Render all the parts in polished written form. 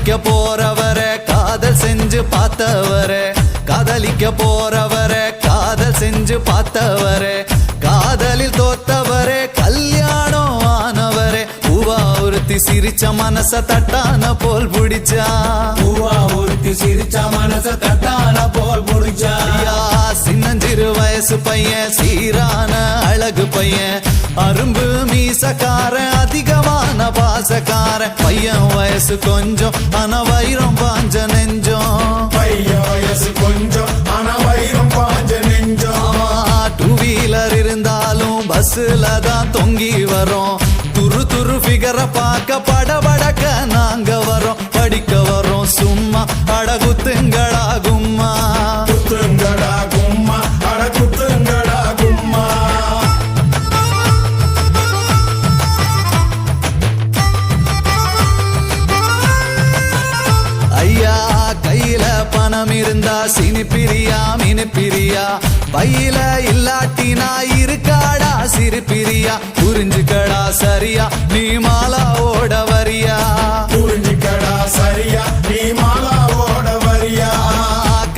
காதலிக்க போறவரை காதல் செஞ்சு பார்த்தவரை காதலிக்க போறவரை காதல் செஞ்சு பார்த்தவரை காதலில் தோத்தவரே கல்யாணம் ஆனவரே பூவா ஒருத்தி சிரிச்ச மனச தட்டான போல் பிடிச்சா பூவா ஒருத்தி சிரிச்ச மனச தட்டான போல் பிடிச்சா சின்னஞ்சிறு வயசு பையன் சீரான அழகு பையன் அரும்பு மீசக்கார அதிகமான பாசக்கார பையன் வயசு கொஞ்சம் ஆனா வைரம் பாஞ்ச நெஞ்சம் பையன் வயசு கொஞ்சம் ஆனா வைரம் பாஞ்ச நெஞ்சம் டூ வீலர் இருந்தாலும் பஸ்ல தான் தொங்கி வரோம் துரு துரு ஃபிகரை பார்க்க படபடக்க நாங்க வரோம் படிக்க வரோம் சும்மா அடகுத்துங்கடா கும்மா குத்துங்கடா கும்மா அட குத்துங்கடா கும்மா ஐயா கையில பணம் இருந்தா சினிப்பிரியா மினிப்பிரியா பையில இல்லாட்டினா இருக்காடா சிரிப்பிரியா புரிஞ்சுக்கடா சரியா நீ மாலா ஓட வரியா புரிஞ்சுக்கடா சரியா நீ மாலா ஓட வரியா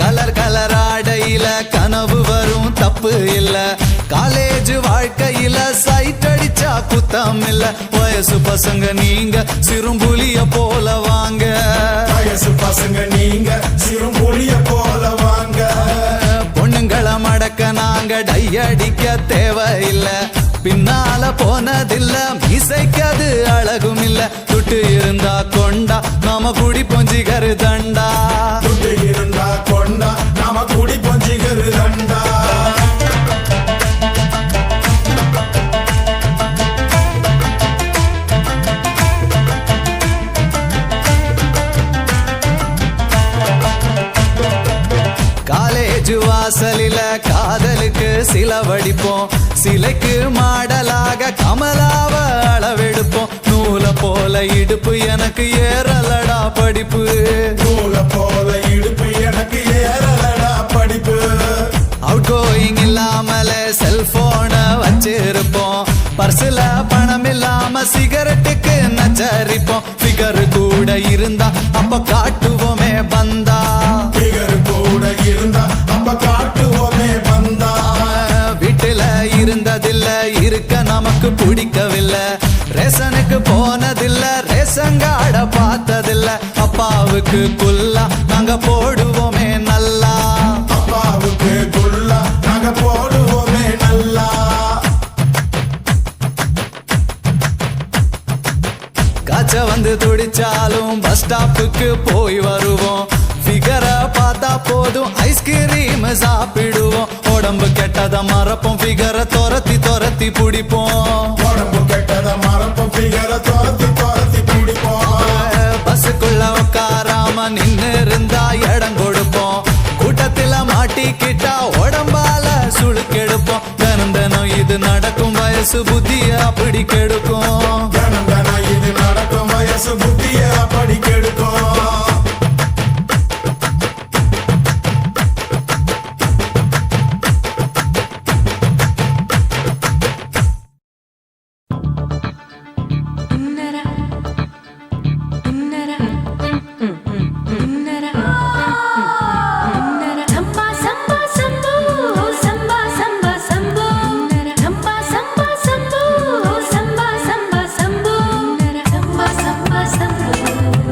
கலர் கலர் ஆடையில கனவு வரும் தப்பு இல்ல காலேஜ் வாழ்க்கையில சைட் அடிச்சா குத்தம் இல்ல வயசு பசங்க நீங்க சிறும்புலிய போல வாங்க வயசு பசங்க நீங்க சிறும்புலிய போல வாங்க பொண்ணுங்களை மடக்க நாங்க டையடிக்க தேவையில்ல பின்னால போனதில்ல மிசைக்கது அழகும் இல்ல துட்டு இருந்தா கொண்டா நாம குடி பொஞ்சிகரு தண்டா துட்டு இருந்தா கொண்டா நாம குடி பொஞ்சிகரு தண்டா காலேஜ் வாசலில காதலுக்கு சிலவடிப்போம் சிலைக்கு மாடலாக கமலாவ அளவெடுப்போம் நூல போல இடுப்பு எனக்கு ஏறலடா படிப்பு நூல போல இடுப்பு எனக்கு ஏறலடா படிப்பு அவுட் கோயிங் இல்லாமல செல்போன வச்சிருப்போம் பர்சுல பணம் இல்லாம சிகரெட்டுக்கு நச்சரிப்போம் ஃபிகர் கூட இருந்தா அப்ப காட்டுவோமே பந்தா ஃபிகர் கூட இருந்தா அப்ப காட்டுவோமே பந்தா வீட்டுல இருந்ததில்ல இருக்க நமக்கு பிடிக்கவில்லை ரேஷனுக்கு போனதில்ல ரேஷங்காட பார்த்ததில்ல அப்பாவுக்கு குல்லா நாங்க போடுவோமே நல்லா அப்பாவுக்கு குல்லா நாங்க போடுவோமே நல்லா காய்ச்ச வந்து துடிச்சாலும் பஸ் ஸ்டாப்புக்கு போய் வருவோம் ஃபிகரை பார்த்தா போதும் ஐஸ்கிரீம் சாப்பிடுவோம் உடம்பு கெட்டத மறப்போம் ஃபிகரை துரத்தி துரத்தி பிடிப்போம் உடம்பு கெட்டத மறப்போம் ஃபிகரை துரத்தி துரத்தி பிடிப்போம் பஸ்ஸுக்குள்ள உட்காராம நின்னு இருந்தா இடம் கொடுப்போம் கூட்டத்தில மாட்டிக்கிட்டா உடம்பால சுழுக்கெடுப்போம் தினம் தினம் இது நடக்கும் வயசு புத்திய அப்படி கெடுக்கும் தினம் தினம் இது நடக்கும் வயசு புத்திய அப்படி கெடுக்கும் Samba, samba, samba, samba, samba, samba, samba.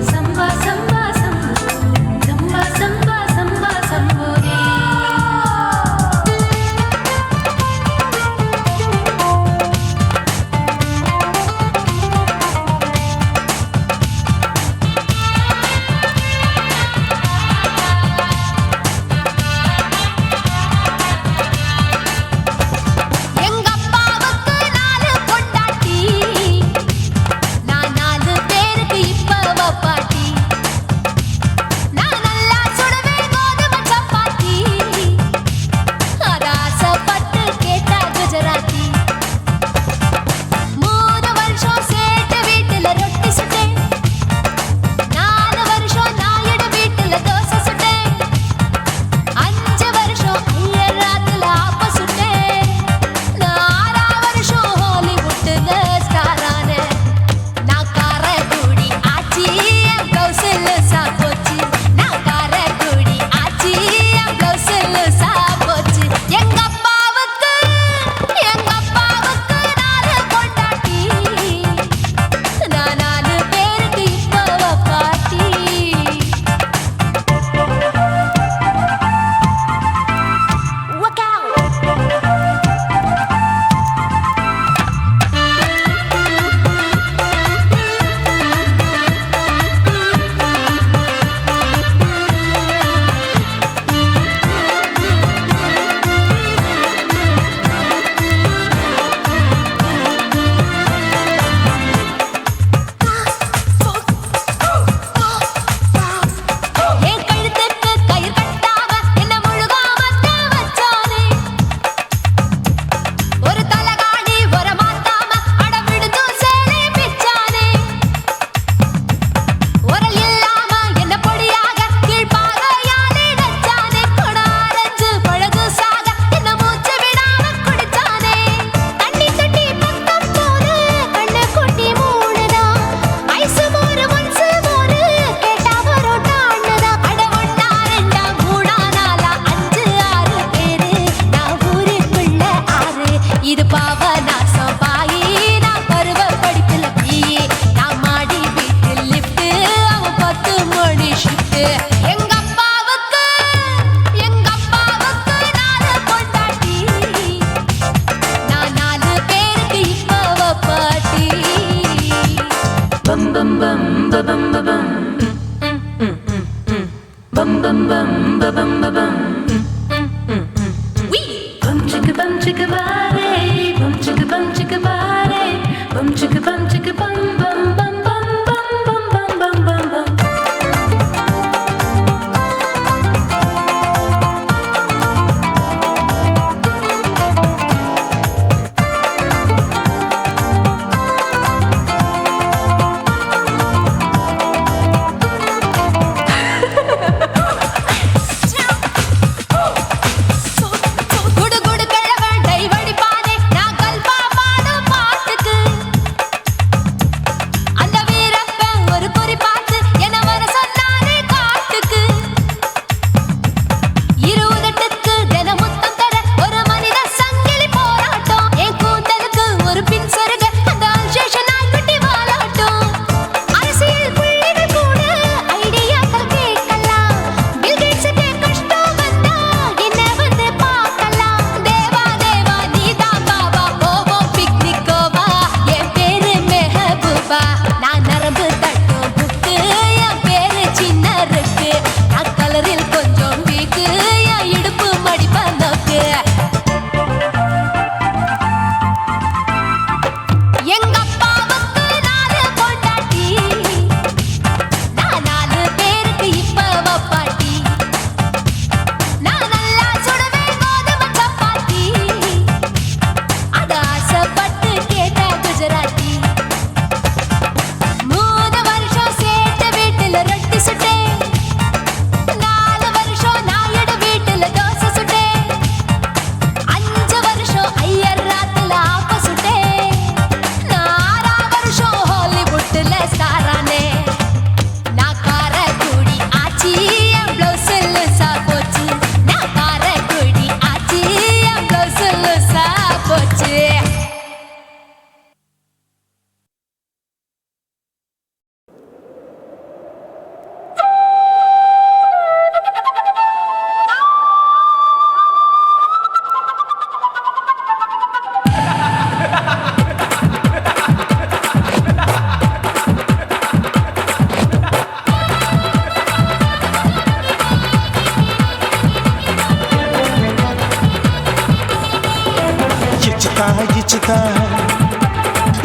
ఇచ్చుతా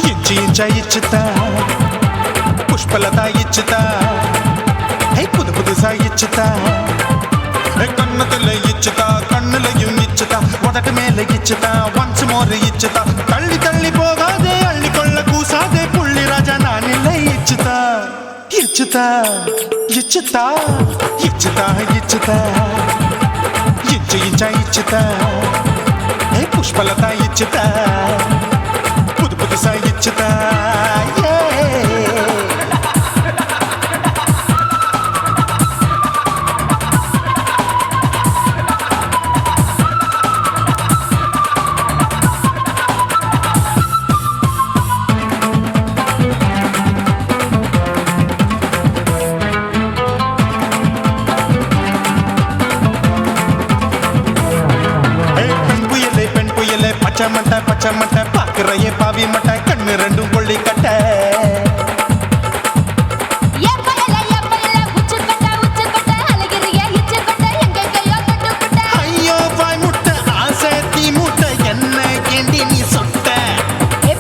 ఇంచి ఇంచ ఇచ్చుతా పుష్పలత ఇచ్చుతా హే పుదు పుదుసా ఇచ్చుతా కన్నతుల ఇచ్చుతా కన్నులயும் ఇచ్చుతా మొదటి మేల ఇచ్చుతా వన్స్ మోర్ ఇచ్చుతా తల్లి తల్లి పోగాదే అள்ளிకొళ్ళ కూసాదే పుల్లి రాజా నానిల్ల ఇచ్చుతా ఇచ్చుతా ఇచ్చుతా ఇచ్చుతా ఇచ్చుతా ఇంచి ఇంచ ఇచ్చుతా హే పుష్పలత ఇచ్చుతా పుదు పుదుసా ఇచ్చుతా பச்சமட்ட பாக்குறையே பாவி மட்ட கண்ணு ரெண்டும் கொள்ளி கட்ட ஐயோ பாய் முட்டை ஆசை தீ மூட்டை என்ன கேண்டி நீ சொட்ட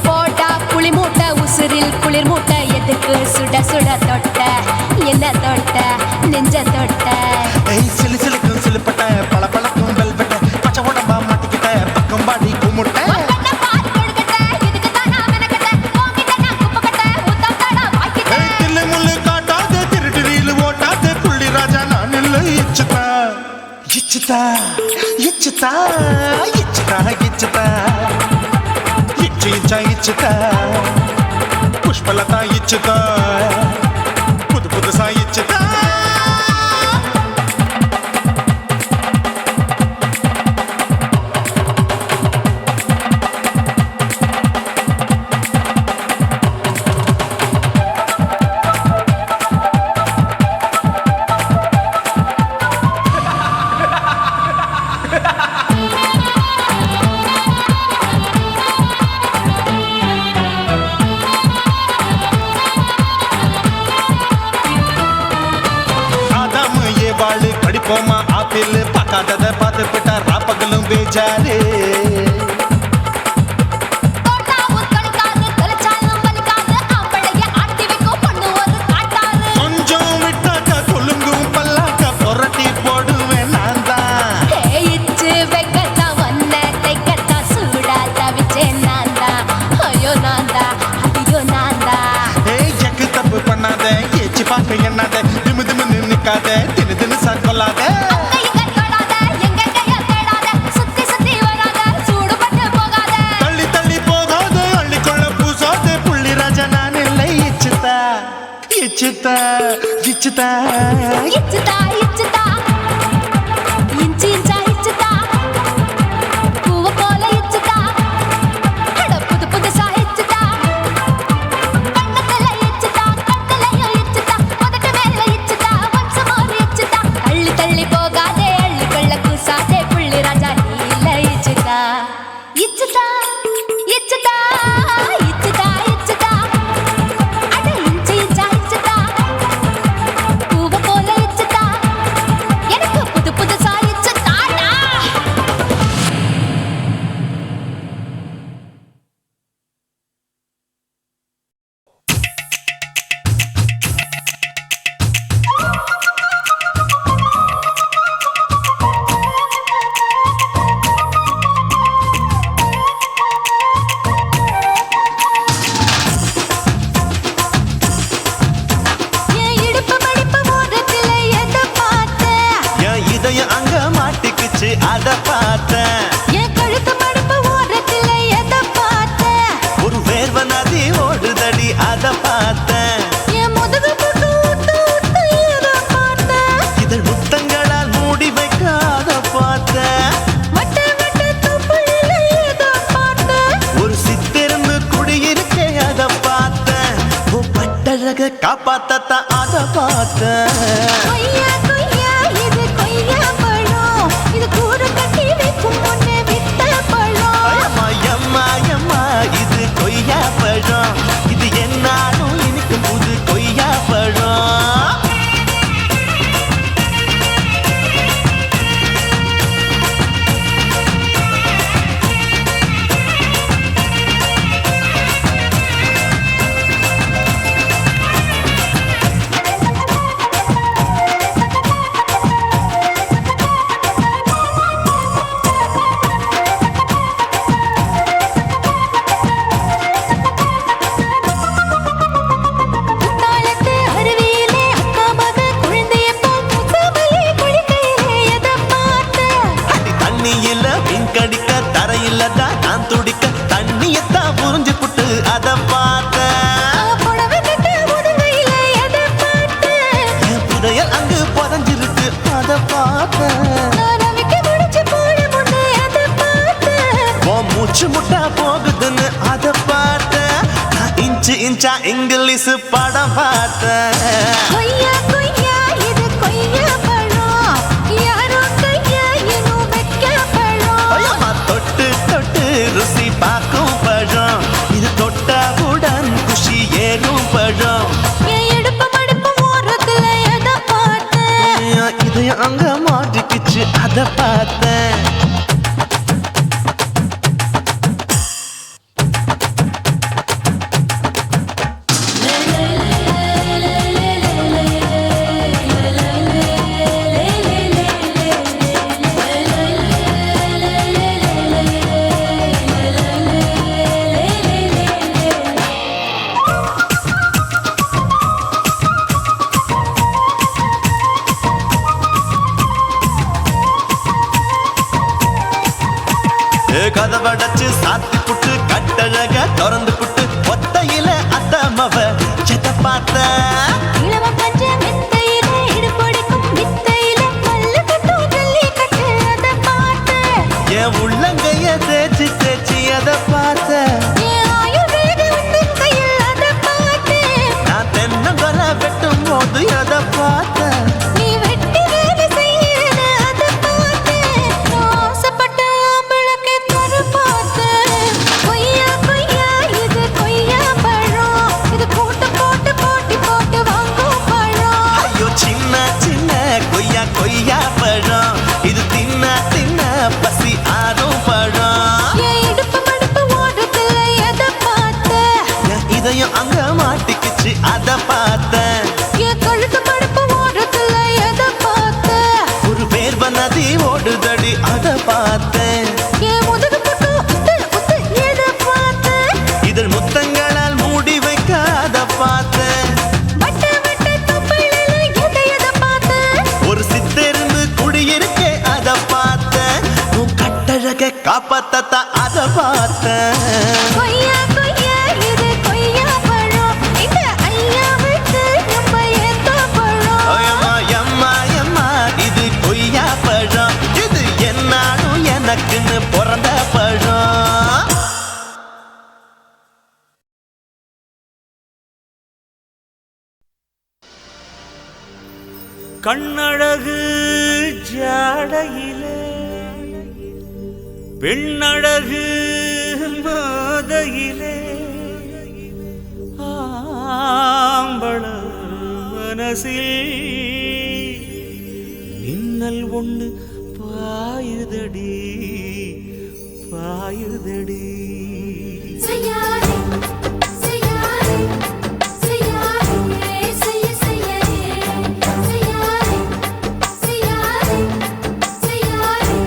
போட்டா புளி மூட்டை உசுரில் குளிர் மூட்டை எதுக்கு சுட சுட தொட்ட என்ன தொட்ட நெஞ்ச தொட்ட சிலு சிலுக்கும் சிலுப்பட்ட பல பழக்கும் வெல்வெட்ட பச்சை உடம்பா மாட்டிக்கிட்ட பக்கம் பாடி குமுட்ட ఇచ్చుతా ఇచ్చుతా ఇచ్చుతా ఇచ్చి ఇచ్చుతా పుష్పలత ఇచ్చుతా పుదు పుదుసా ఇచ్చుతా பஜாரு தோட்டாவும் தொலைக்காது, தொலைச்சாலும் வலிக்காது, ஆம்பளைய ஆட்டி வைக்கும் பொண்ணு ஒரு காட்டாரு. கொஞ்சம் விட்டாக்கா கொலுங்கும் பல்லாக்கா புரட்டி போடுவேன் நான் தான் இச்சு வைக்கத்தான் ஒன்ன தைக்கத்தான் சூடா தவிச்சேன் நான்தான். ஐயோ நான்தான், ஐயோ நான்தான். ஏய் எக்கு தப்பு பண்ணாத ஏச்சி பார்க்க எண்ணாத திமு திமு நிக்காத தினு தினு சாக்கொள்ளாத அங்க இங்க தொடாத, எங்க கைய தேடாத, சுத்தி சுத்தி வராத, சூடுபட்டு போகாத. தள்ளி தள்ளி போகாத அள்ளிக்கொள்ள பூசாத புள்ளி ராஜா நான் இல்லை இச்சுதா இச்சுதா இச்சுதா இச்சுதா, இச்சுதா, இன்ச்சு இன்ச்சா இச்சுதா, பூவ போல இச்சுதா, அட புது புதுசா இச்சுதா, கண்ணத்துல இச்சுதா, கண்ணுலயும் இச்சுதா, உதட்டு மேல இச்சுதா, once more இச்சுதா. தள்ளி தள்ளி போகாதே, அள்ளிக்கொள்ள கூசாதே, புள்ளி ராஜா நீ இல்ல இச்சுதா. இச்சுதா, இச்சுதா, இச்சுதா, இச்சுதா, அட இன்ச்சு இன்ச்சா இச்சுதா, பூவ போல இச்சுதா, எனக்கு புது புதுசா இச்சுதாடா. என் இடுப்பு மடிப்பு ஓரத்துல எதை பார்த்த? என் இதயம் அங்க மாட்டிக்குச்சு அத பார்த்தேன் என் கழுத்து மடிப்பு ஓரத்துல எதை பார்த்த? ஒரு வேர்வ நதி ஓடுதடி அத பார்த்தேன் என் முதுகு புட்டு ஊத்து ஊத்து எதை பார்த்த? இதழ் முத்தங்களால் மூடி வைக்க அத பார்த்தேன் வட்ட வட்ட தொப்புளில எதை பார்த்த? ஒரு சித்திருந்து குடியிருக்கே அத பார்த்தேன் ஓ பட்டழக காப்பாத்தத்தான் அத பார்த்தேன் கொய்யா கொய்யா இது கொய்யா பழம், இது கூடு கட்டி வைக்கும் முன்னே விட்ட பழம். அம்மா எம்மா எம்மா இது கொய்யா பழம் இது என்னாலும் இனிக்கும் புது கொய்யா பழம் குத்தாலத்து அருவியிலே அக்கா மக குழந்தைய போல் முகமலே குளிக்கையிலே எதை பார்த்த? அடி தண்ணியில மீன் கடிக்க தரையில தான் நான் துடிக்க தண்ணியத்தான் புரிஞ்சு புட்டு அத பார்த்தேன் புடவை கட்ட முதுகையில எதை பார்த்த? என் புதையல் அங்கு புதஞ்சிருக்கு அத பார்த்தேன் நான் அவிக்க முடிச்சு போட முன்னே எதை பார்த்த? உன் மூச்சு முட்டா போகுதுன்னு அத பார்த்தேன் நான் இன்ச்சு இன்ச்சா இங்கிலீஷ் படம் பார்த்தேன் கொய்யா கொய்யா இது கொய்யா பழம், யாரோ கையா இன்னும் வைக்க பழம். ஐயம்மா தொட்டு தொட்டு ருசி பார்க்கும் பழம் இது தொட்டாவுடன் குஷி ஏறும் பழம் என் இடுப்பு மடிப்பு ஓரத்துல எதை பார்த்த? என் இதயம் அங்க மாட்டிக்கிச்சு அத பார்த்தேன் கதவடைச்சு சாத்தி புட்டு கட்டழக திறந்து புட்டு ஒத்தையில அத்தமவ செத்த பார்த்த இளவ பஞ்ச மெத்தையில இடுப்பொடிக்கும் வித்தையில மல்லு கட்டும் ஜல்லி கட்டு அதை பார்த்த. என் உள்ளங்கைய தேய்ச்சி தேய்ச்சி அத பார்த்த என் ஆயுர்வேத உந்தன் கையில் அதை பார்த்த. நான் தென்னங்கொலை வெட்டும் போது அத பார்த்த நீ வெட்டி வேலை செய்யற அதை பார்த்த. நான் ஆசைப்பட்ட ஆம்பளுக்கு தர பார்த்த. கொய்யா கொய்யா இது கொய்யா பழம், இது கூட்டு போட்டு போட்டி போட்டு வாங்கும் பழம். ஐயோ சின்ன சின்ன கொய்யா கொய்யா பழம் இது தின்ன தின்ன பசி ஆறும் கடிக்க காப்பாத்தா அத பார்த்தேன். கொய்யா கொய்யா இது கொய்யா பழம், இந்த ஐயாவுக்கு நம்ம ஏத்த பழம். அம்மா எம்மா எம்மா இது கொய்யா பழம், இது என்னாலும் எனக்குன்னு பிறந்த பழம். கண்ணழகு ஜாடையிலே பெண்ணழகு மாதையிலே ஆம்பள மனசில் மின்னல் ஒன்று பாயுதடி பாயுதடி. செய்யாதே செய்யாதே செய்யாதே செய்ய செய்யாதே செய்யாதே செய்யாதே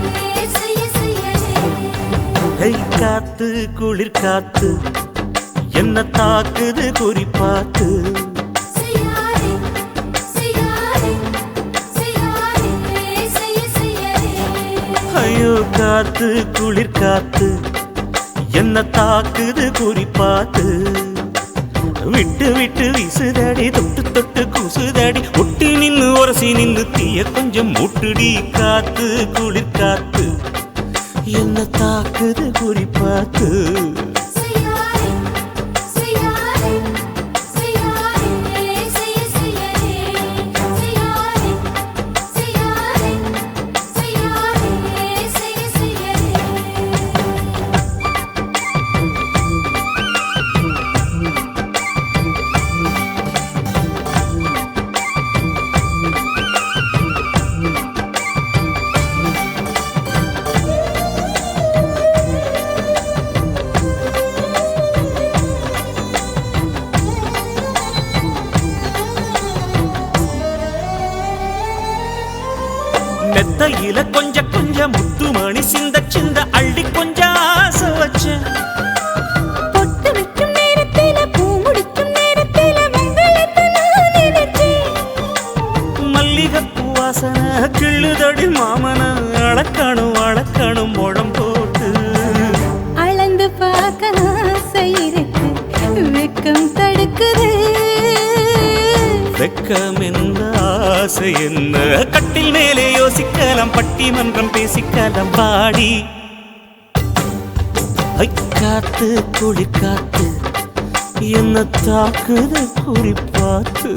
செய்ய செய்யாதே. கை காத்து குளிர் காத்து என்ன தாக்குது குறிப்பாத்து. செய்யாதே செய்யாதே செய்யாதே செய்ய செய்யாதே. ஐயோ காத்து குளிர் காத்து என்ன தாக்குது குறிப்பாத்து. விட்டு விட்டு வீசுதடி தொட்டு தொட்டு கூசுதடி ஒட்டி நின்னு உரசி நின்னு தீய கொஞ்சம் மூட்டுடி. காத்து குளிர் காத்து என்ன தாக்குது குறிப்பாத்து. செய்யாதே செய்யாதே செய்யாதே செய்ய செய்யாதே செய்யாதே செய்யாதே செய்யாதே செய்ய செய்யாதே. மெத்தையில கொஞ்சம் கொஞ்சம் முத்துமணி சிந்த சிந்த அள்ளி கொஞ்சம் ஆசை வச்சேன். பொட்டு வைக்கும் நேரத்தில பூ முடிக்கும் நேரத்தில மங்களத்தை நான் நினைச்சேன். மல்லிகைப்பூ வாசனை கிள்ளுதடி மாமன அளக்கணும் அளக்கணும் முழம் போட்டு. அளந்து பார்க்க ஆசை இருக்கு, வெக்கம் தடுக்குது. வெக்கம் என்ன ஆசை என்ன கட்டில் மேலே யோசிக்கலாம் பட்டிமன்றம் பேசிக்கலாம் பாடி. ஐ காத்து குளிர் காத்து என்ன தாக்குது குறிப்பாத்து.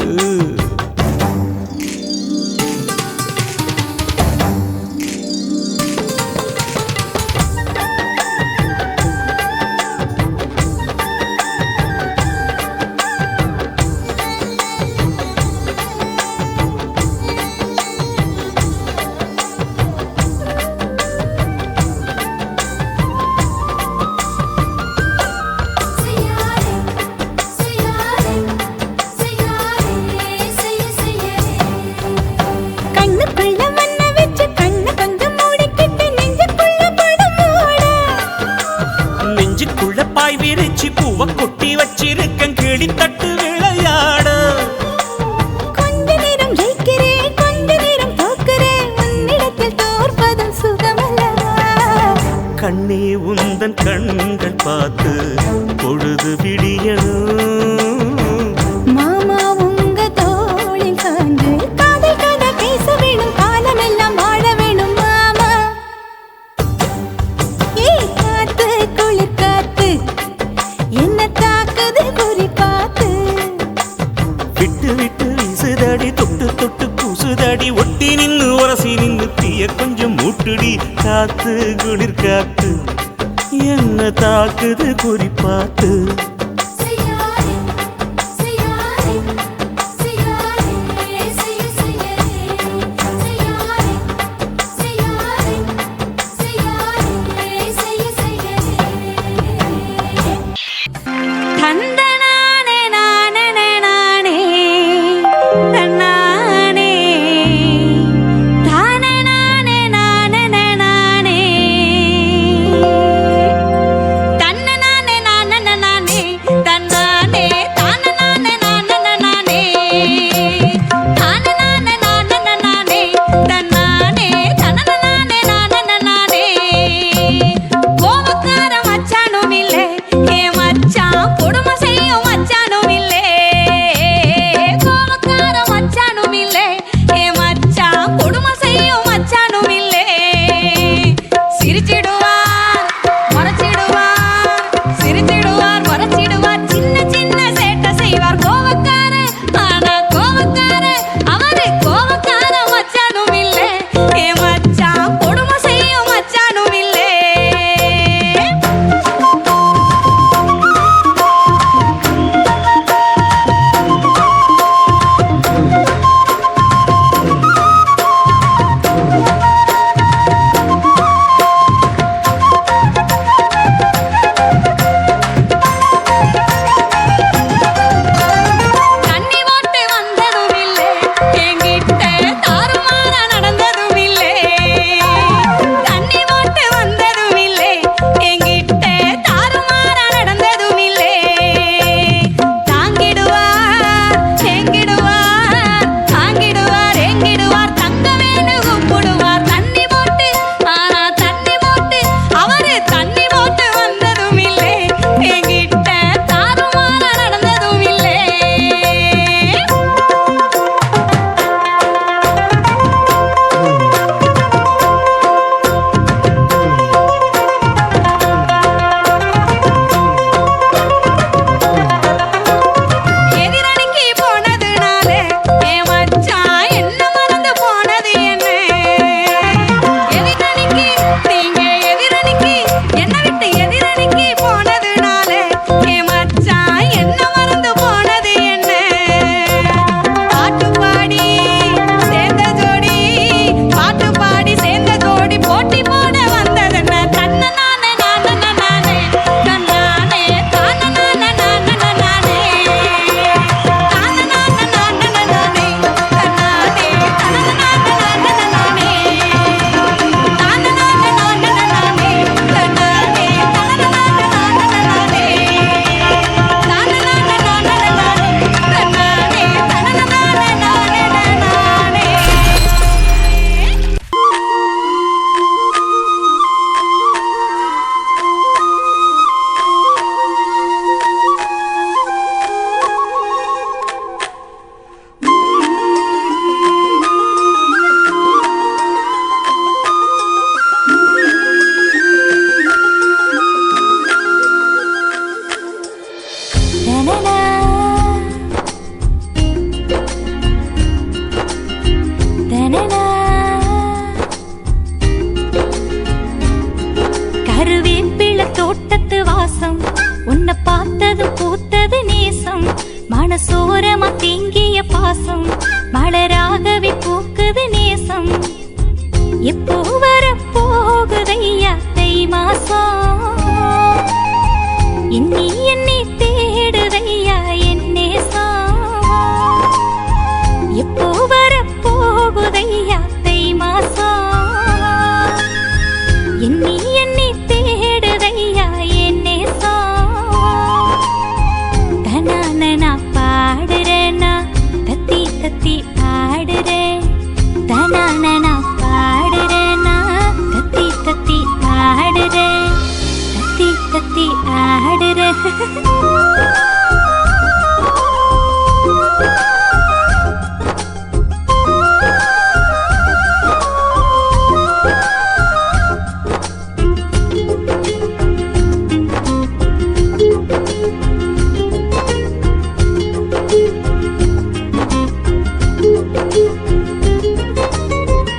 செய்யாதே செய்யாதே செய்யாதே செய்ய செய்யாதே. கண்ணுக்குள்ள மண்ணை வச்சு கண்ணை கொஞ்சம் மூடிக்கிட்டு நெஞ்சுக்குள்ள படம் மூட. நெஞ்சுக்குள்ள பாய் விரிச்சு பூவை கொட்டி வச்சிருக்கேன் கிளி தட்டு விளையாட. கொஞ்ச நேரம் ஜெயிக்கிறேன், கொஞ்ச நேரம் தோக்கிறேன், உன்னிடத்தில் தோற்பதும் சுகமல்லவா. கண்ணே உந்தன் கண்கள் பார்த்து பொழுது விடியணும். மாமா உங்க தோளில் சாய்ந்து காதல் கதை பேச வேணும், காலமெல்லாம் வாழ வேணும் மாமா. ஏய் காத்து குளிர் காத்து என்ன தாக்குது குறிப்பாத்து. விட்டு விட்டு வீசுதடி தொட்டு தொட்டு கூசுதடி ஒட்டி நின்னு உரசி நின்னு தீய கொஞ்சம் மூட்டுடி. காத்து குளிர் காத்து என்ன தாக்குது குறிப்பாத்து. செய்யாதே செய்யாதே செய்யாதே செய்ய செய்யாதே செய்யாதே செய்யாதே செய்யாதே செய்ய செய்யாதே. தந்தனானே நானே நானே தன்னானே தானே நானே நானே நானே தன்னனானே நானே நானே கருவேப்பில தோட்டத்து வாசம் உன்னை பார்த்தது பூத்தது நேசம் மனசோரமா தேங்கிய பாசம் மலராகவே பூக்குது நேசம் எப்போ வர போகுதையா தை மாசம் இன்னி என்னை தேடுதையா என் நேசம் எப்போ வர போகுதையா தை மாசம் இன்னி என்னை தேடுதையா என் நேசம் தனானா பாடுறேனா தத்தி தத்தி ஆடுறேன் தனானா பாடுறேனா தத்தி தத்தி ஆடுறேன் தத்தி தத்தி ஆடுறேன்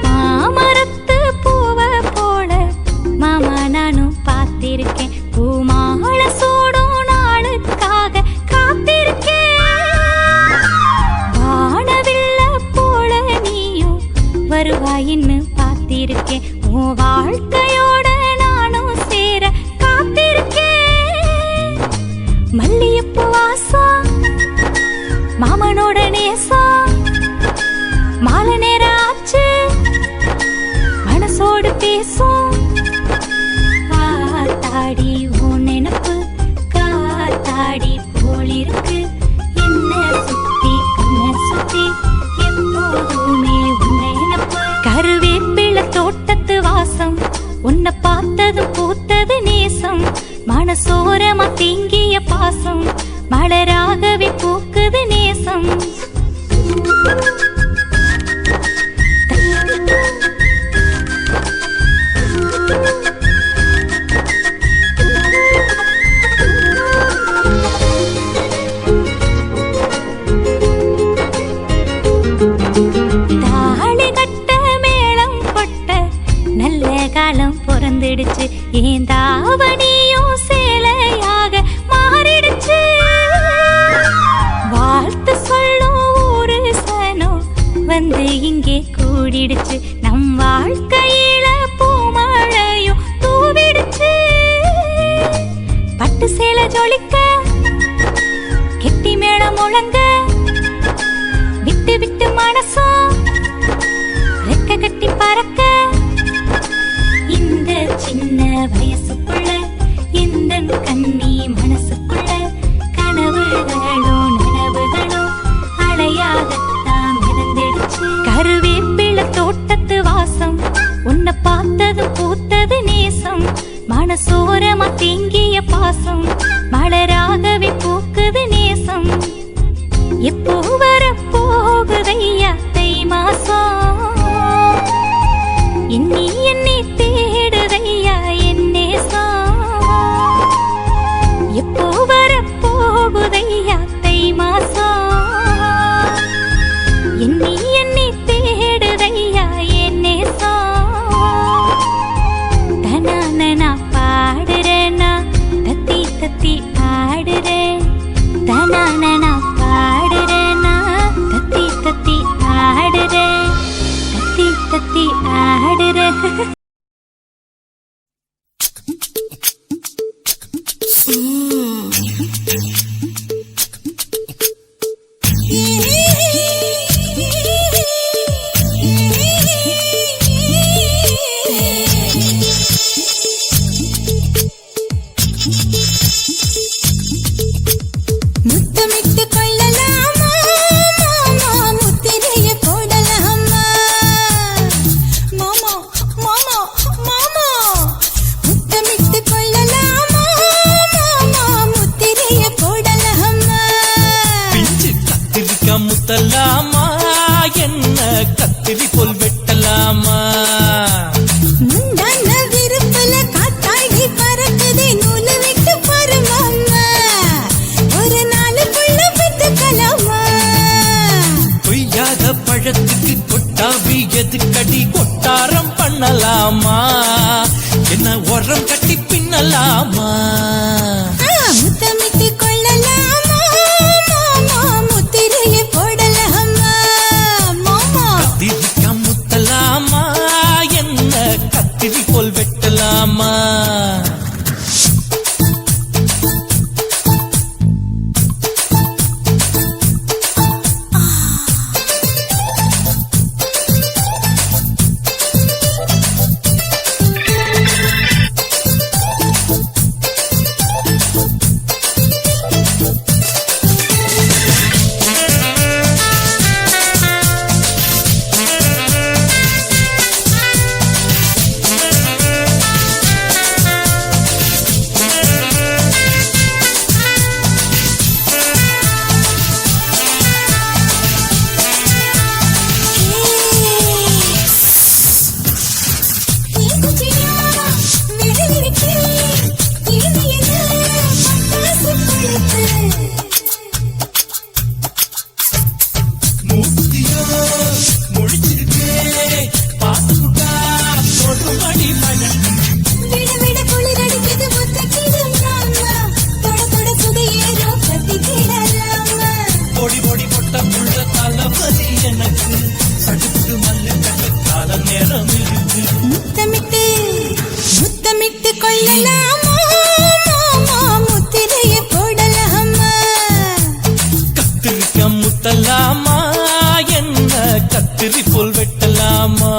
மாமரத்து பூவ போல மாமா நானும் பார்த்திருக்கேன் பூமால சூடும் நாளுக்காக காத்திருக்கேன் வானவில்ல போல நீயும் வருவாயின்னு பார்த்திருக்கேன் உன் வாழ்க்கையோட நானும் சேர காத்திருக்கேன் மல்லியப்பூ வாசம் மாமனோட நேசம் மாலை நேரம் ஆச்சு மனசோடு பேசும் காத்தாடி உன் நினப்பு காத்தாடி போலிருக்கு என்ன சுத்தி கண்ண சுத்தி எப்போதுமே உன் நினப்பு கருவேப்பில தோட்டத்து வாசம் உன்னை பார்த்தது பூத்தது நேசம் மனசோரமா தேங்கிய பாசம் மலராகவே பூக்குது நேசம் தாலி கட்ட மேளம் கொட்ட நல்ல காலம் பிறந்துடுச்சு ஏன் தாவணியும் சேலையாக மாறிடுச்சு வாழ்த்து சொல்லும் ஒரு சனம் வந்து இங்கே கூடிடுச்சு நம் வாழ்க்கையில பூமழையும் தூவிடுச்சு பட்டு சேலை ஜொலிக்க கெட்டி மேளம் முழங்க விட்டு விட்டு மனசும் ரெக்க கட்டி பறக்க இந்த சின்ன வயசுக்குள்ள இந்த கண்ணி மனசுக்குள்ள கனவுகளும் நனவுகளும் அலையாகத்தான் மிதந்துடுச்சு கருவேப்பில தோட்டத்து வாசம் உன்னை பார்த்தது பூத்தது நேசம் மனசோரமா தேங்கிய பாசம் மலராகவே பூக்குது நேசம் எப்போ வர போகுதையா தை மாசம் இன்னி என்னை தேடுதையா என் நேசம் எப்போ வர போகுதையா தை மாசம் இன்னி என்னை தேடுதையா என் நேசம் தனானா பாடுறேனா தத்தி தத்தி ஆடுறேன் தனானா பாடுறேனா தத்தி தத்தி ஆடுறேன் தத்தி தத்தி ஆடுறேன் பண்ணலாமா முத்தமிட்டு கொள்ளலாமா மாமா முத்திரையை போடலாமா மாமா கத்திரிக்கா முத்தலாமா என்ன கத்திரி போல் வெட்டலாமா முத்தமிட்டு முத்தமிட்டு கொள்ளலாமா மாமா முத்திரையை போடலாமா கத்திரிக்கா முத்தலாமா என்ன கத்திரி போல் வெட்டலாமா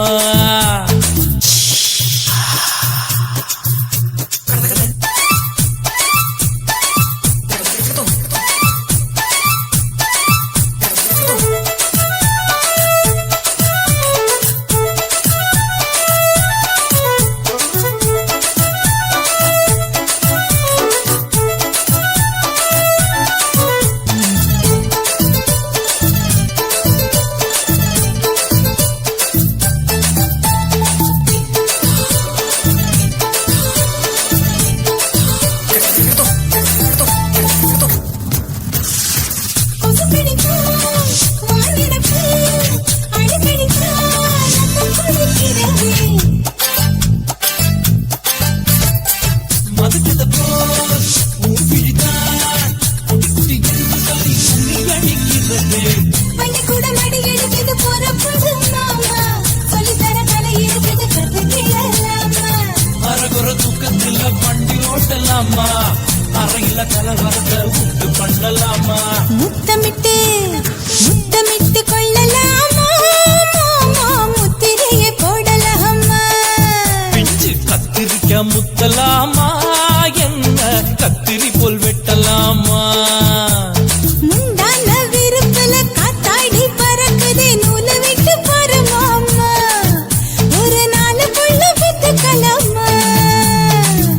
அறையில கலவரத்தை உண்டு பண்ணலாமா முத்தமிட்டு முத்தமிட்டு கொள்ளலாமா மாமா முத்திரையை போடலாமா பிஞ்சு கத்திரிக்கா முத்தலாமா என்ன கத்திரி போல் வெட்டலாமா முந்தான விருப்பல காத்தாடி பறக்குதே நூலை விட்டு பாரு மாமா ஒரு நாளுக்குள்ள வித்துக்கலாமா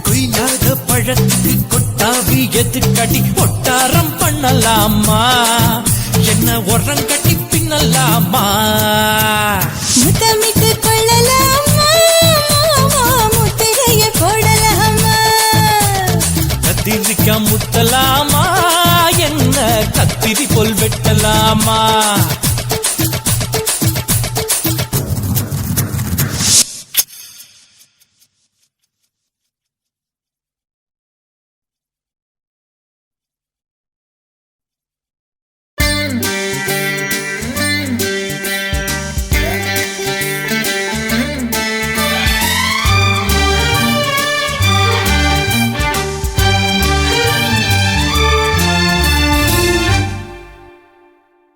கொய்யாத பழத்துக்கு கொட்டாவி எதுக்கடி ஒட்டாரம் பண்ணலாமா என்ன உரம் கட்டி பின்னலாமா முத்தமிட்டு கொள்ளலாமா மாமா முத்திரையை போடலாமா கத்திரிக்கா முத்தலாமா என்ன கத்திரி போல் வெட்டலாமா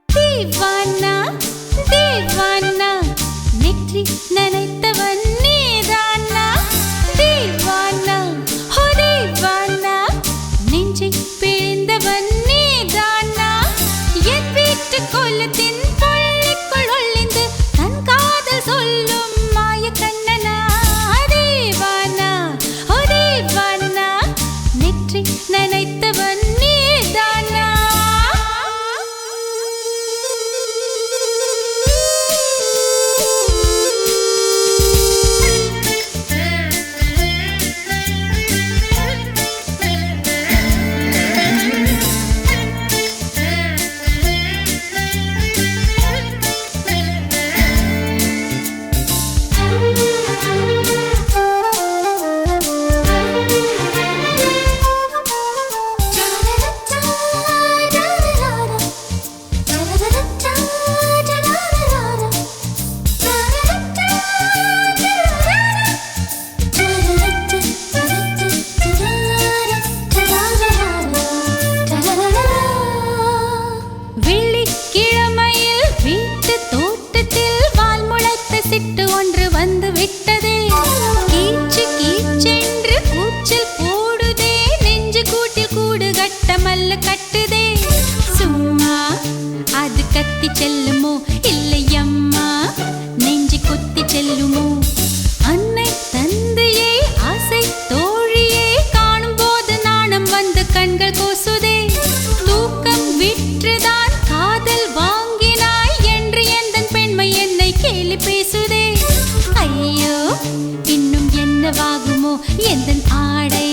தீவான செல்லுமோ இல்லையம்மா நெஞ்சு கொத்தி செல்லுமோ அன்னை தந்தையே ஆசை தோழியே காணும் போது நாணம் வந்து கண்கள் கூசுதே தூக்கம் விற்றுதான் காதல் வாங்கினாய் என்று எந்தன் பெண்மை என்னை கேலி பேசுதே ஐயோ இன்னும் என்னவாகுமோ எந்தன் ஆடை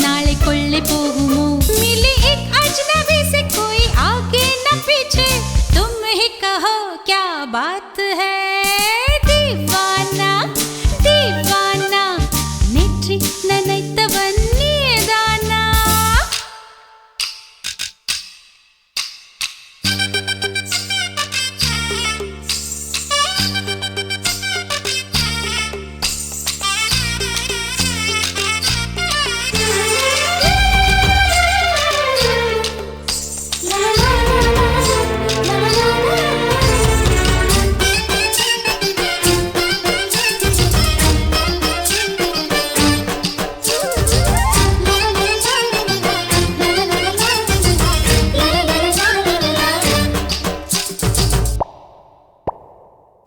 நாளை கொள்ளை போகுமோ मिली एक अजनबी से कोई आगे न पीछे तुम ही कहो क्या बात है दीवाना दीवाना नेற்றி நினைத்தவன் நீதானா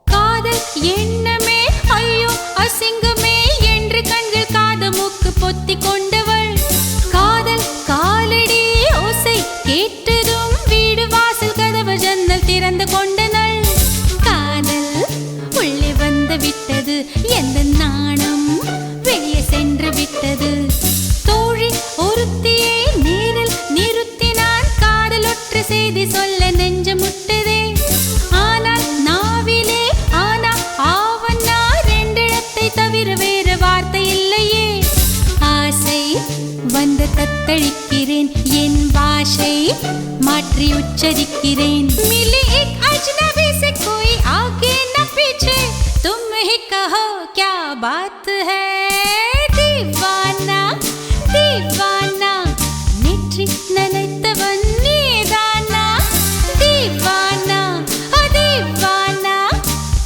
காதல் எண்ணமே ஐயோ அசிங்கமே என்று கண்கள் காதமுக்கு பொத்தி கொண்டவள் காதல் காலடி ஓசை கேட்டதும் வீடு வாசல் கதவு ஜன்னல் திறந்து கொண்டனள் காதல் உள்ளே வந்து விட்டது எந்த நாணம் வெளியே சென்று விட்டது தோழி ஒருத்தியை நேரில் நிறுத்தினான் காதல் ஒற்று செய்தி சொல்ல நெஞ்சு முட்டதே ஆனால் நாவிலே ஆனா ஆவன்னா ரெண்டிடத்தை தவிர வேறு வார்த்தை இல்லையே ஆசை வந்து தத்தளிக்கிறேன் என் பாஷை மாற்றி உச்சரிக்கிறேன் मिली एक अजनबी से कोई आगे न पीछे तुम ही कहो क्या बात है दीवाना दीवाना नेற்றி நினைத்தவன் நீதானா दीवाना दीवाना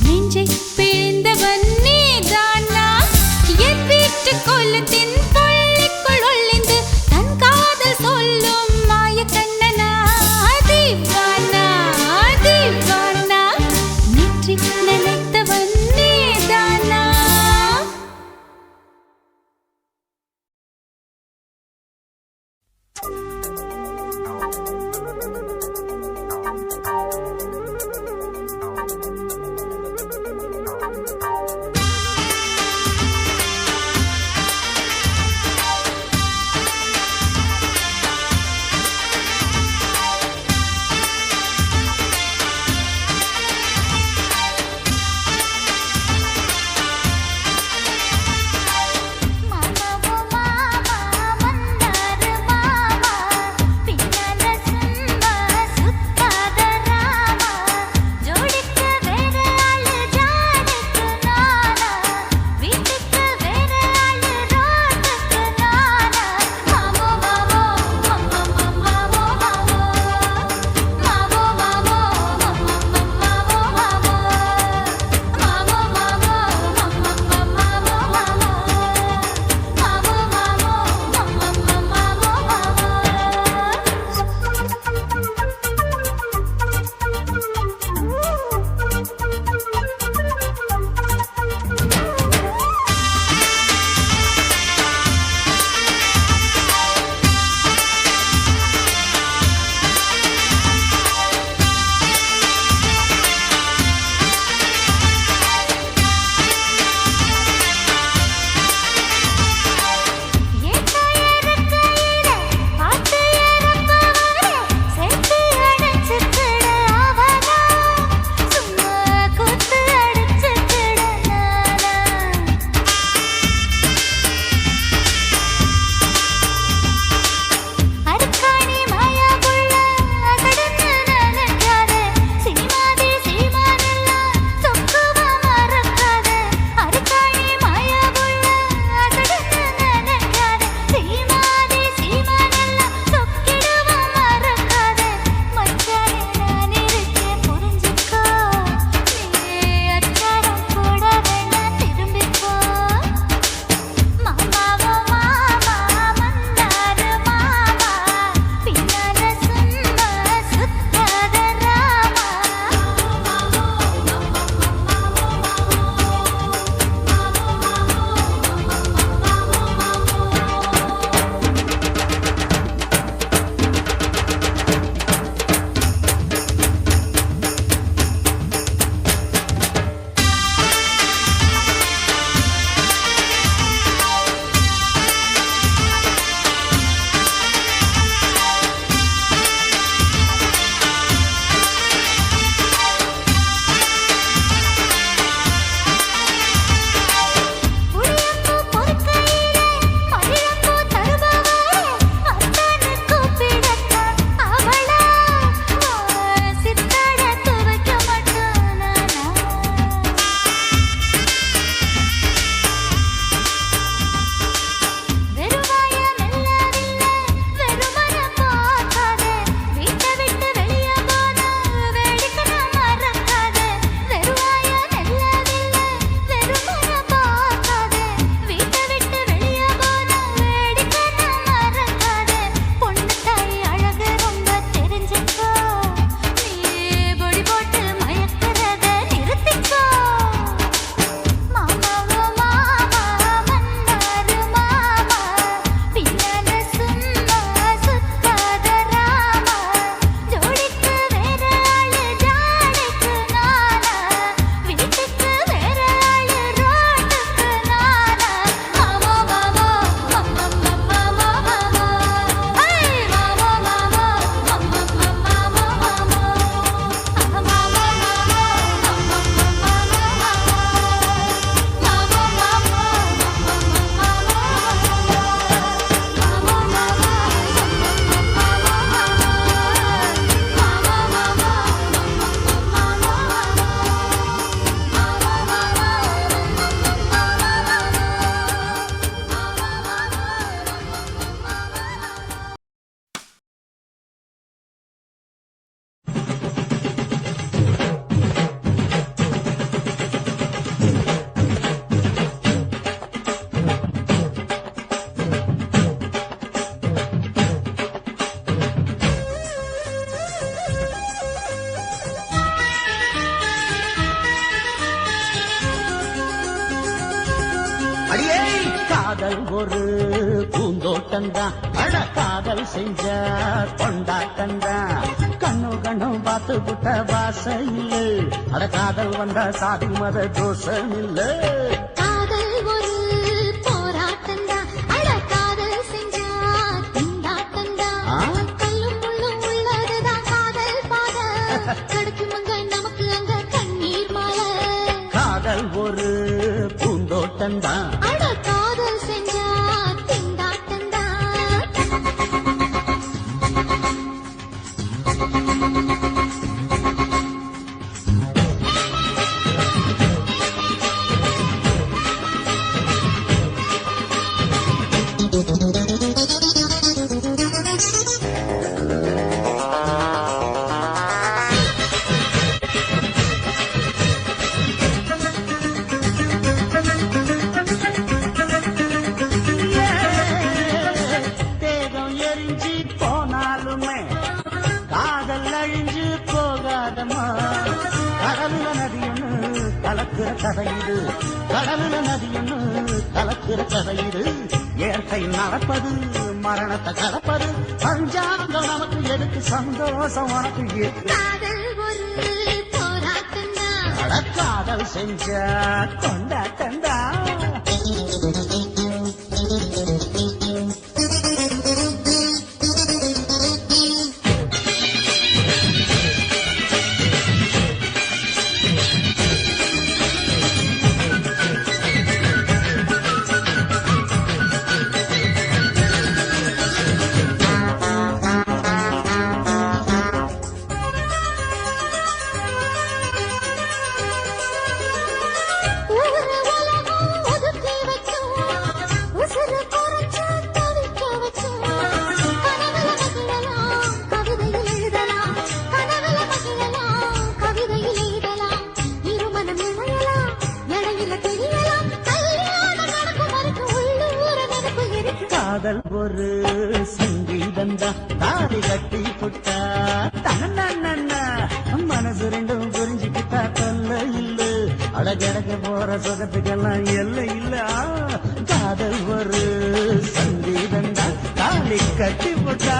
நெஞ்சை பிழிந்தவன் நீதானா என் வீட்டு கொல்லத்தின் பள்ளிக்குள் ஒளிந்து தன் காதல் சொல்லும் மாய கண்ணனா दीवाना दीवाना நேற்றி நினைத்தவன் பூந்தோட்டந்தான் அட காதல் செஞ்ச கொண்டாட்டந்தான் கண்ணு கண்ணும் பார்த்து புட்ட வாசையில் அட காதல் வந்தா சாதி மத தோஷம் இல்ல காதல் ஒரு போராட்டந்தா அட காதல் செஞ்சா திண்டாட்டந்தா கல்லும் முள்ளும் உள்ளதுதான் காதல் பாத கிடைக்கும் அங்க நமக்கு அங்க கண்ணீர் மாலை காதல் ஒரு பூந்தோட்டந்தான் அட காதல் செஞ்சா திண்டாட்டந்தா தேகம் எரிஞ்சு போனாலுமே காதல் அழிஞ்சு போகாதமா கடலுல நதியொன்னு கலக்குற கதையுது கடலுல நதியொன்னு கலக்குற கதையுது இயற்கை நடப்பது மரணத்தை கலப்பது பஞ்சாங்கம் நமக்கு எதுக்கு சந்தோஷம் உனக்கு எது காதல் ஒரு போராட்டந்தா அட காதல் செஞ்ச கொண்டாட்டந்தா ஊரு உலகம் ஒதுக்கி வைக்கும் உசுறு குறைச்சு தவிக்க வைக்கும் கனவுல மகிழலாம் கவிதையில் எழுதலாம் கனவுல மகிழலாம் கவிதையில் எழுதலாம் இருமனம் இணையலாம் இடையில தெரியலாம் கல்யாணம் நடக்கும் வரைக்கும் உள்ளூர நினைப்பு இருக்கு காதல் ஒரு சங்கீதந்தா தாலி கட்டி புட்டா தன்னா மனசு ரெண்டும் புரிஞ்சுக்கிட்டா தொல்ல இல்ல அடகடக்க போற சுகத்துக்கெல்லாம் எல்லை இல்ல காதல் ஒரு சங்கீதந்தா தாலி கட்டி புட்டா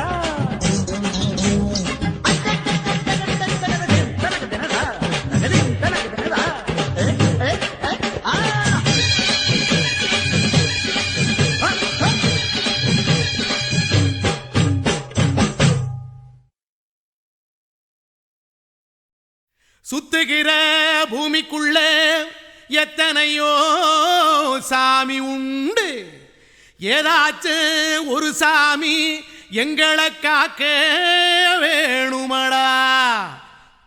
சுத்துகிற பூமிக்குள்ள எத்தனையோ சாமி உண்டு ஏதாச்சும் ஒரு சாமி எங்களை காக்க வேணுமடா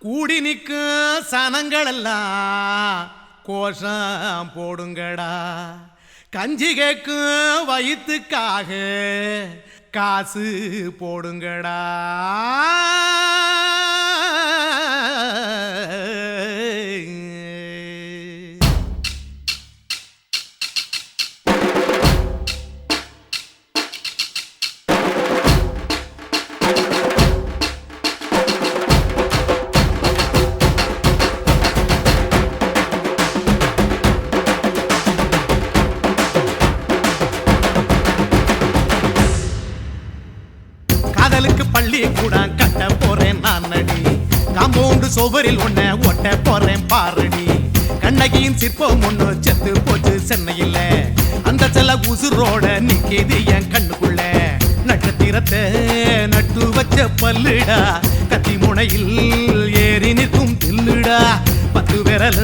கூடி நிற்கும் சனங்களெல்லாம் கோஷம் போடுங்கடா கஞ்சி கேக்கும் வயிற்றுக்காக காசு போடுங்கடா காதலுக்கு பள்ளி கூட கட்ட போறேன் நான் நடி காம்பவுண்டு சுவரில் ஒன்ன ஒட்ட போறேன் பாரடி கண்ணகியின் சிற்பம் ஒண்ணு செத்து போச்சு சென்னையில் அந்த செல்ல உசுரோட நிக்கிது என் கண்ணுக்குள்ள நட்சத்திரத்தை நட்டு வச்ச பல்லுடா கத்தி முனையில் ஏறி நிற்கும் தில்லுடா 10 விரல்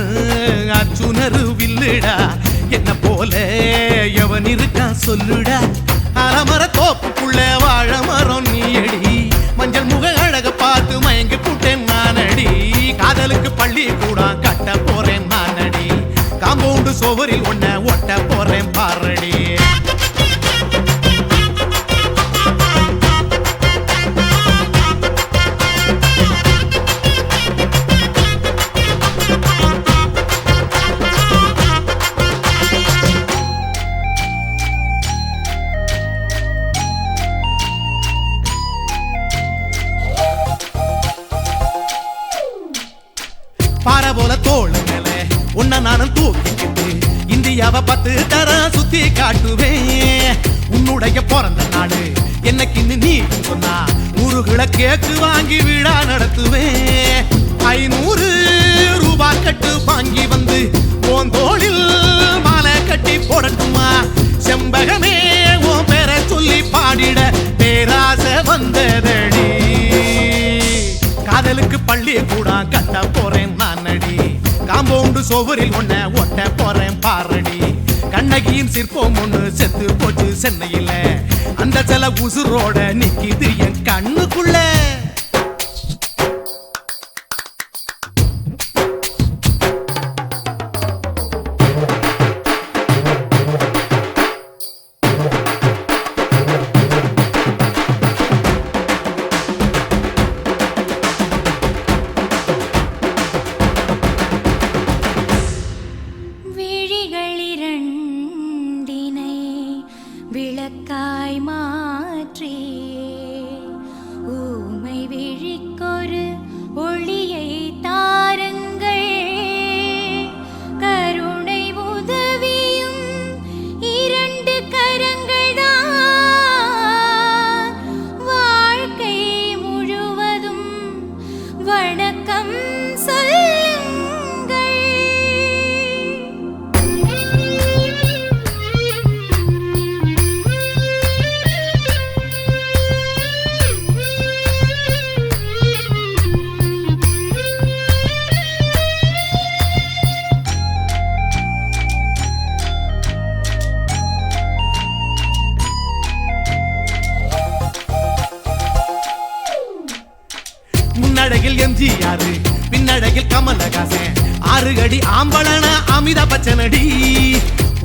அச்சுணரு வில்லுடா என்ன போல எவன் இருக்கா சொல்லுடா அலமர தோப்புக்குள்ள வாழ மரம் நீயடி மஞ்சள் முக அழக பார்த்து மயங்கி புட்டேன் நானடி காதலுக்கு பள்ளி கூட கட்ட போறேன் நானடி காம்பவுண்டு சுவரில் ஒன்ன ஒட்ட போறேன் பாரடி பாறை போல தோளு மேல உன்ன நானும் தூக்கிக்கிட்டு இந்தியாவை 10 தர சுத்தி காட்டுவேன் உன்னுடைய பிறந்த நாடு என்னைக்குன்னு நீ சொன்னா 100 கிலோ கேக்கு வாங்கி விழா நடத்துவேன் 500 ரூபாய் கட்டு வாங்கி வந்து போந்தோளில் மாலை கட்டி போடட்டுமா செம்பகமே உன் பேரை சொல்லி பாடிட பேராசை வந்ததடி காதலுக்கு பள்ளி கூட கட்ட போறேன் நானடி காம்பவுண்டு சோவரில் ஒன்ன ஒட்ட போறேன் பாரடி கண்ணகியின் சிற்பம் ஒண்ணு செத்து போச்சு சென்னையில அந்த சில உசுரோட நிக்கிது என் கண்ணுக்குள்ள விளக்காய் மாற்றி ஊமை விழிக்கொரு ஒளியை தாருங்கள் கருணை உதவியும் 2 கரங்கள்தான் வாழ்க்கை முழுவதும் வணக்கம் முன்னழகில் எம்ஜிஆர் பின்னழகில் கமலஹாசன் 6 அடி ஆம்பளன அமிதாப் பச்சனடி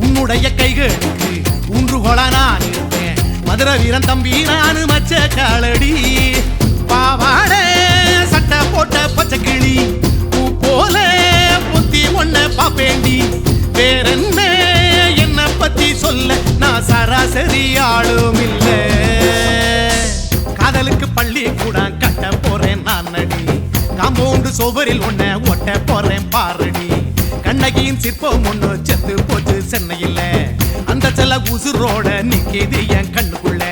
உன்னுடைய கைகளுக்கு ஊன்றுகோலா நான் இருப்பேன் மதுரை வீரன் தம்பி நானு மச்ச காலடி பாவாட சட்டை போட்ட பச்சை கிளி பூ போல பொத்தி ஒன்ன பாப்பேண்டி வேறென்ன என்ன பத்தி சொல்ல நான் சராசரி ஆளும் இல்ல காதலுக்கு பள்ளி கூட கட்ட போறேன் நானடி காம்பவுண்டு சோவரில் ஒன்ன ஒட்ட போறேன் பாரடி கண்ணகியின் சிற்பம் ஒண்ணு செத்து போச்சு சென்னையில அந்த சில உசுரோட நிக்கிது என் கண்ணுக்குள்ள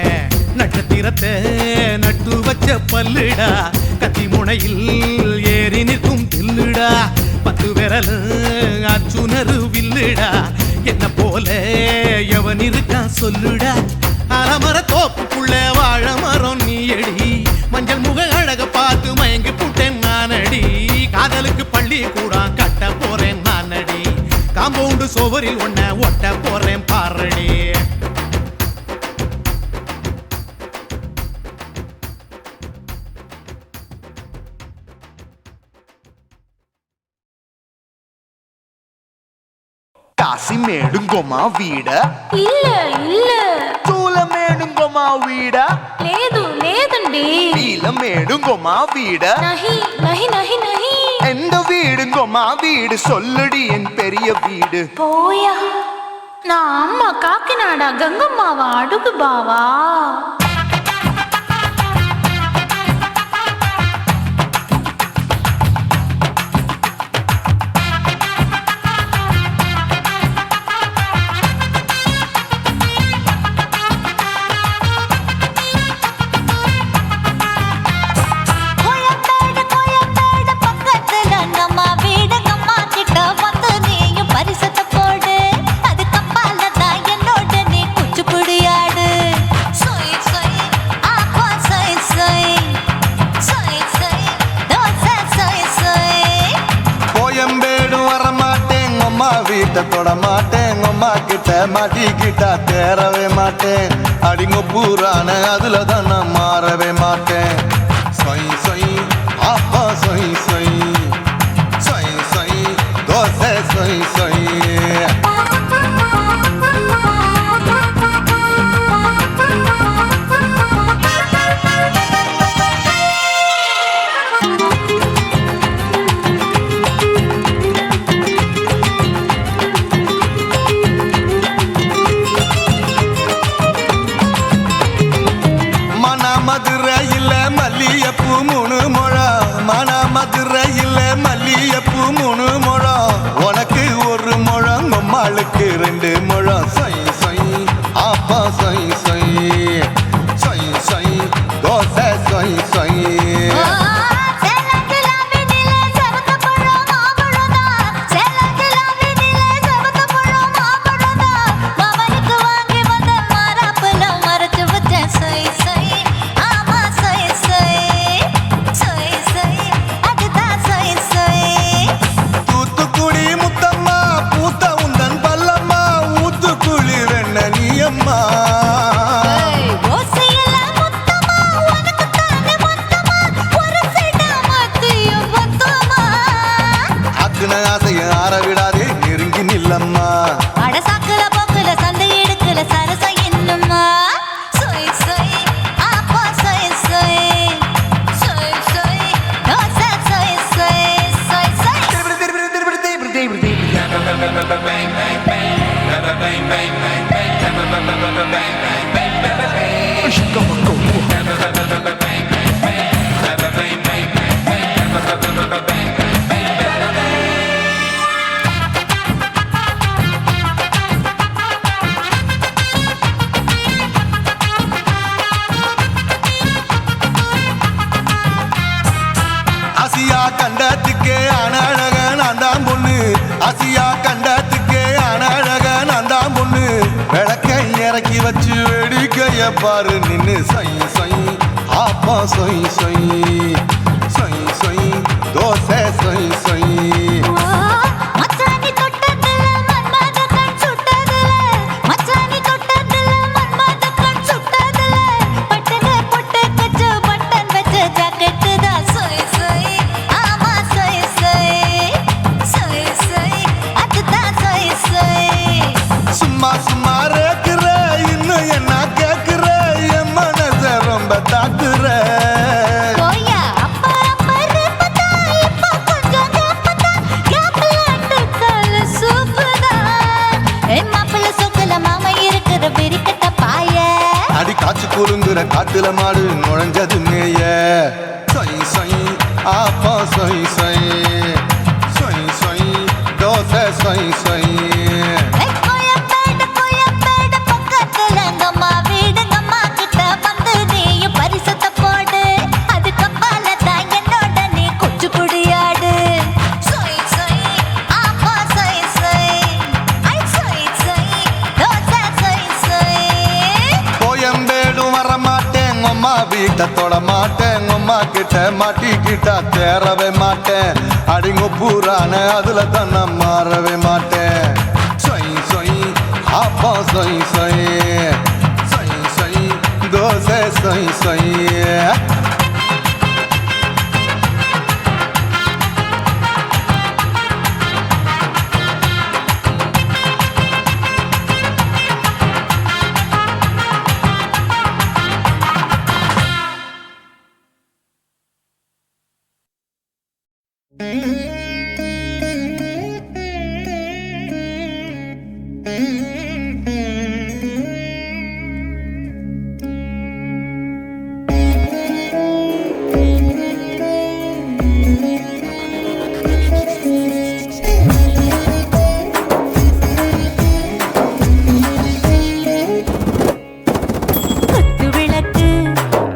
நட்சத்திரத்தை நட்டு வச்ச பல்லுடா கத்தி முனையில் ஏறி நிற்கும் தில்லுடா 10 விரல் அச்சுணரு வில்லுடா என்ன போல எவன் இருக்கான் சொல்லுடா அலமர தோப்புக்குள்ள வாழ மரம் நீ அடி மஞ்சள் முக அழக பார்த்து மயங்கி புட்டேன் நானடி காதலுக்கு பள்ளி கூட கட்ட போறேன் நானடி காம்பவுண்டு சோவரில் ஒன்ன ஒட்ட போறேன் பாரடி కాశీమేడుంగోమా వీడ இல்ல இல்ல తూలమేడుంగోమా వీడ లేదు లేదండి నీలమేడుంగోమా వీడ நஹி நஹி நஹி நஹி எந்த வீடுங்கோமா வீடு சொல்லுடி என் பெரிய வீடு போயா நான் அம்மா காக்கிநாடா கங்கம்மாவா அடுகு பாவா தொட மாட்டேன் அம்மா கிட்ட மாட்டிக்கிட்டா தேரவே மாட்டேன் அடிங்க பூரான அதுல தான் நான் மாறவே மாட்டேன் சொய் சொய் அப்பா சொய் சொய் சொய் சொய் தோசை சொய் சொய் மதுரையில் ஆசியா கண்டத்துக்கே அனழக நான் தான் பொண்ணு ஆசியா கண்டத்துக்கே அனழக நான் தான் பொண்ணு விளக்கை இறக்கி வச்சு வேடிக்கைய பாரு நின்னு சை சை ஆப்பா சொய் சொய் சொய் சொய் தோசை சொய் சொய் மச்சானி தொட்டதுல மன்மத கண் சுட்டதுல மச்சானி தொட்டதுல மன்மத கண் சுட்டதுல பட்டன பொட்டு கச்சு பட்டன் வச்ச ஜாக்கெட் தான் சொய் சொய் ஆமா சொய் சொய் சொய் சொய் அதுதான் சொய் சொய் சும்மா சும்மா ரேக்குற இன்னும் என்ன கேக்குற என் மனச ரொம்ப தாக்குற போயா அப்பா அப்பா ரப்பதா இப்ப கொஞ்சம் கேப்பதா கேப்பல அட்டக்கால சூப்பரா மாப்பிள்ள சொக்கல மாமா இருக்கிற பெரிக்கட்ட பாய அடி காய்ச்சி குறுங்குற காட்டுல மாடு நுழைஞ்சது மேய சொய் சொய் ஆப்பா சொய் சொய் சொய் சொய் தோசை சொய் சொய் கோயம்பேடு பக்கத்துல எங்கம்மா வீடு அம்மா கிட்ட வந்து நீயும் பரிசத்தை போடு அது கப்பால தான் என்னோட நீ குச்சி குடியாடு சொய் சொய் ஆப்பா சொய் சொய் ஐ சொய் சொய் தோசை சொய் சொய் கோயம்பேடும் வர மாட்டேன் அம்மா வீட்டை தொட மாட்டேன் அம்மா கிட்ட மாட்டிக்கிட்டா தேரவே மாட்டேன் அடிங்க பூரான அதுல தான் நான் மாறவே மாட்டேன் சொய் சொய் ஆப்பா சொய் சொய் சொய் சொய் தோசை சொய் சொய்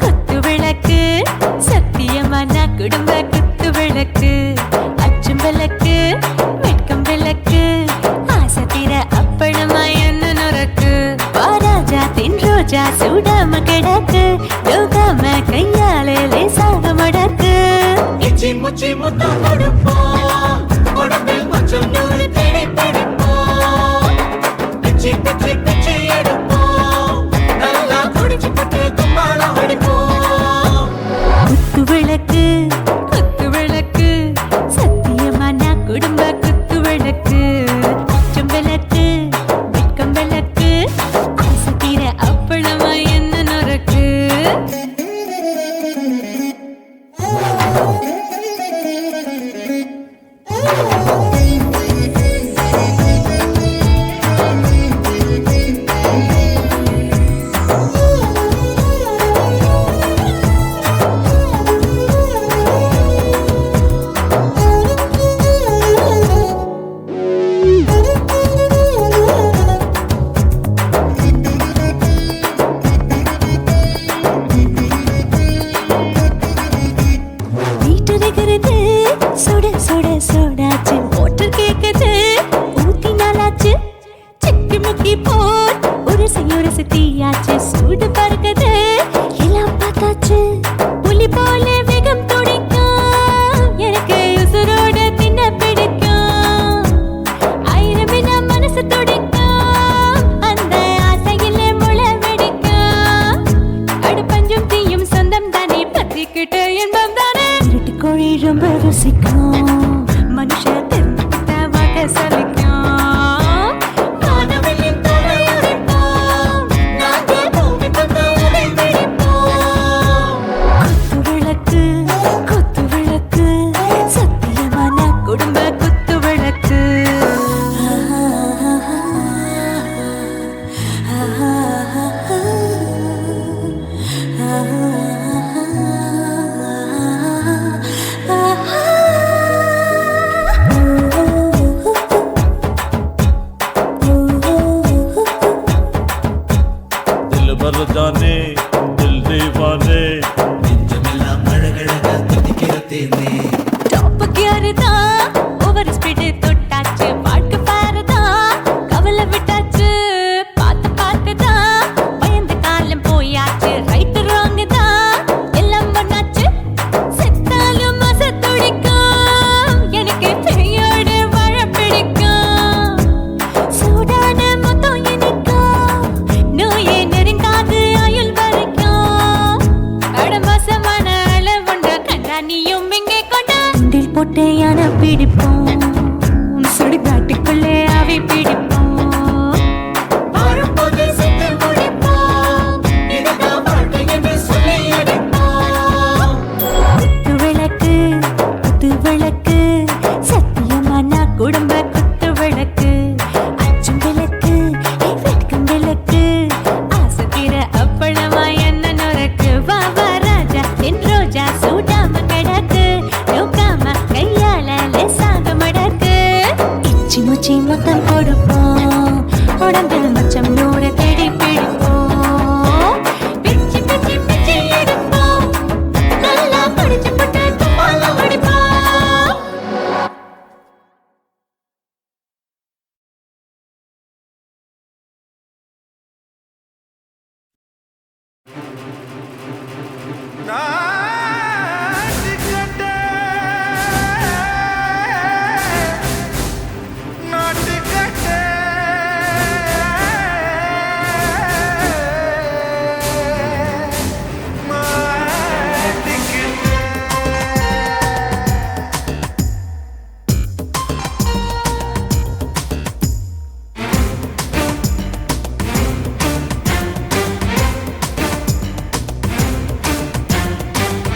குத்து விளக்கு சத்தியமான குடும்ப குத்து விளக்கு அச்சும் விளக்கு வெட்கம் விளக்கு ஆசை தீர அப்பளமா என்ன நுறக்கு வாராஜா தின் ரோஜா சூடாம கிடக்கு யோகாம கையாலே லேசாக மடக்கு இச்சி முச்சி முத்தம் கொடுப்போம் உடம்பில் கொஞ்சம் நூறு தேடி பிடிப்போம் பிச்சி பிச்சி பிச்சி எடுப்போம் நல்லா குடிச்சு பட்டு கும்மாளம் அடிப்போம் குத்து விளக்கு சத்தியமான குடும்ப குத்து விளக்கு அச்சம் விளக்கு வெட்கம் விளக்கு ஆசை தீர அப்பளமா என்ன நுறக்கு வீட்டுகிறது சுட சுட சோடாச்சு மோட்டர் கேக்குது ஊத்தி நாளாச்சு சிக்கி முக்கி போர் உரசி தீயாச்சு சூடு பறக்குது எல்லாம் பார்த்தாச்சு புலி போல வேகம் துடிக்கும் எனக்கு உசுரோட தின்ன பிடிக்கும் ஆயிரம் மனசு துடிக்கும் அந்த ஆசையில முளை வெடிக்கும் அடுப்பஞ்சும் தீயும் சொந்தம் தானே பத்திக்கிட்டு இன்பம் தானே இருட்டு கோழி ரொம்ப ருசிக்கும் மனுஷ தெரிஞ்சுக்கிட்ட வாக்க சலிக்கும் காதவனின் தலையுரைப்போம் நாங்கள் பூமி தந்த உரை வெடிப்போம் குத்து விளக்கு दिल भर जाने दिल दीवाने நெஞ்சமெல்லாம் அழகழகா துடிக்கிற தேனே டாப் கியர் தான் ஓவர் ஸ்பீடு தொட்டாச்சு பாட்டு பாருதான் கவலை விட்டாச்சு பார்த்து பார்த்து தான் பயந்து காலம் போயாச்சு ரைட் ராங் தான் எல்லாம் பண்ணாச்சு செத்தாலும் மச துடிக்கும் எனக்கு பெரியோட வாழ பிடிக்கும் சூடான மொத்தம் இனிக்கும் நோயே நெருங்காது ஆயுள் வரைக்கும் கடமசமான அளவுண்ட கண்டா நீயும் இங்கே கொண்டா உண்டில் போட்டு யானை பிடிப்போம் சுடி காட்டுக்குள்ளே அவை பிடிப்போம் வரும்போது செத்து முடிப்போம் இதுதான் வாழ்க்கை என்று சொல்லி அடிப்போம் குத்து விளக்கு சத்தியமான குடும்ப குத்து விளக்கு அச்சும் விளக்கு வெட்கம் விளக்கு ஆசை தீர அப்பளமா என்ன நுறக்கு வாவா ராஜா என் ரோஜா சூடாம கிடக்கு நோக்காம கையால லேசாக மடக்கு இச்சி முச்சி மொத்தம் கொடுப்போம் உடம்பில் மச்சம் நூறு தேடி பிடிப்போம் பிச்சி பிச்சி பிச்சி எடுப்போம் நல்லா படிச்சு போட்டு துப்பால படிப்போம்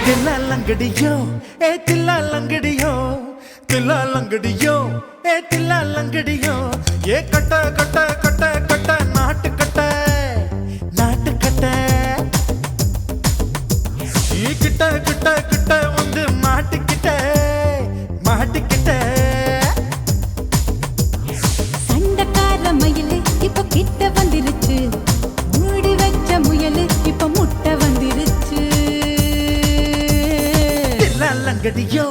தில்லாலங்கடியோ ஏ தில்லாலங்கடியோ தில்லாலங்கடியோ ஏ தில்லாலங்கடியோ ஏ கட்ட கட்ட கட்ட கட்ட நாட்டு கட்ட நாட்டு கட்ட நீ கிட்ட கிட்ட கிட்ட வந்து மாட்டிக்கிட்ட மாட்டிக்கிட்ட சண்டக்கார மயிலு இப்ப கிட்ட வந்துருச்சு மூடி வச்ச முயலு இப்ப முட்டை வந்துருச்சு தில்லாலங்கடியோ